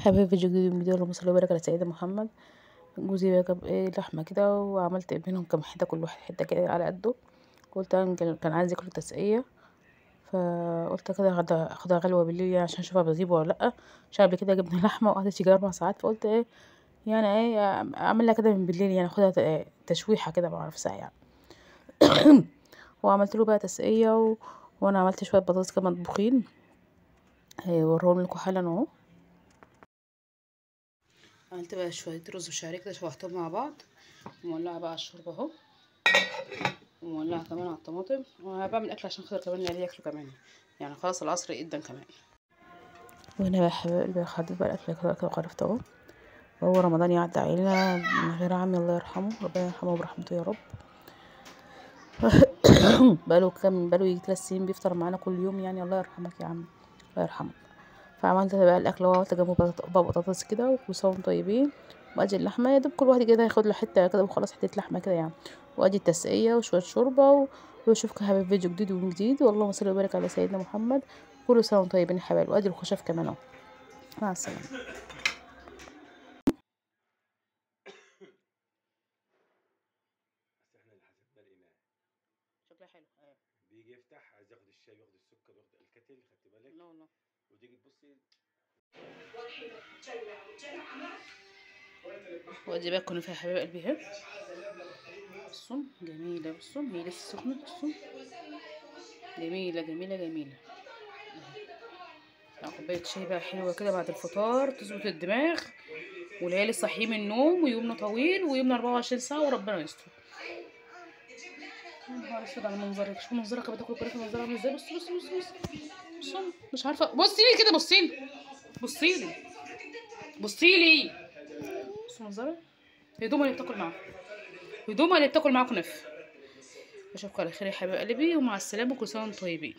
حبايبي فيديو جديد من فيديو. اللهم صل وبارك على سيدنا محمد. جوزي بقى جاب لحمه كده، وعملت منهم كام حته، كل واحد حته كده على قده. قلت كان عايز ياكل تسقيه، فقلت كده اخدها غلوه بالليل يعني عشان اشوفها بتجيبه ولا لا. عشان قبل كده جبنا لحمه وقعدت تيجي 4 ساعات، فقلت يعني اعملها كده من بالليل، يعني اخدها تشويحه كده مع نفسها يعني. وعملت له بقى تسقيه وانا عملت شويه بطاطس كده مطبوخين، وراهم لكم حالا اهو. عملت بقى شويه رز وشعريه كده، شوحتهم مع بعض، ومولعه بقى على الشوربه اهو، ومولعه كمان على الطماطم. وهبعمل اكل عشان خاطر كمان العيال ياكلوا كمان، يعني خلاص العصر جدا كمان. وهنا بقى حبايب قلبي خدت بقى الاكل كده وقرفت اهو. وهو رمضان يعدي علينا من غير عمي، الله يرحمه، ربنا يرحمه برحمته يا رب. بقاله يجي 3 سنين بيفطر معانا كل يوم، يعني الله يرحمك يا عم، الله يرحمه. فعملت بقى الاكل، وعملت جنبه بطاطس كده، وكل سنه وانتم طيبين. وادي اللحمه، يا دوب كل واحد كده ياخد له حته كده وخلاص، حته لحمه كده يعني. وادي التسقيه وشويه شوربه واشوفكم حبايب فيديو جديد ومن جديد، والله صل وبارك على سيدنا محمد. كل سنه وانتم طيبين يا حبايب. وادي الخشاف كمان اهو. مع السلامه. بس احنا اللي حسبنا لقيناه شكلها حلو. ايوه، بيجي يفتح عايز ياخد الشاي، ياخد السكر، ياخد الكتل، خدت بالك؟ لا والله. وتيجي تبصي وادي بقى كنا فيها حبايب قلبي اهي. بصوا جميله، بصوا هي لسه سخنه، بصوا جميله جميله جميله. كوبايه شاي بقى حلوه كده بعد الفطار تظبط الدماغ، والعيال صاحيين من النوم، ويومنا طويل، ويومنا 24 ساعه، وربنا يستر. يا نهار اسود على منظرك، شوفوا منظرك بتاكل كراكه، منظرها عامل ازاي. بصي بصي بصي بصي بصي، مش عارفه، بصي لي كده، بصي لي، بصي لي، بصي لي، بصي منظرها. هدومها اللي بتاكل معاها، هدومها اللي بتاكل معاها كنف. اشوفكم على خير يا حبايب قلبي، ومع السلامه، كل سنه وانتم طيبين.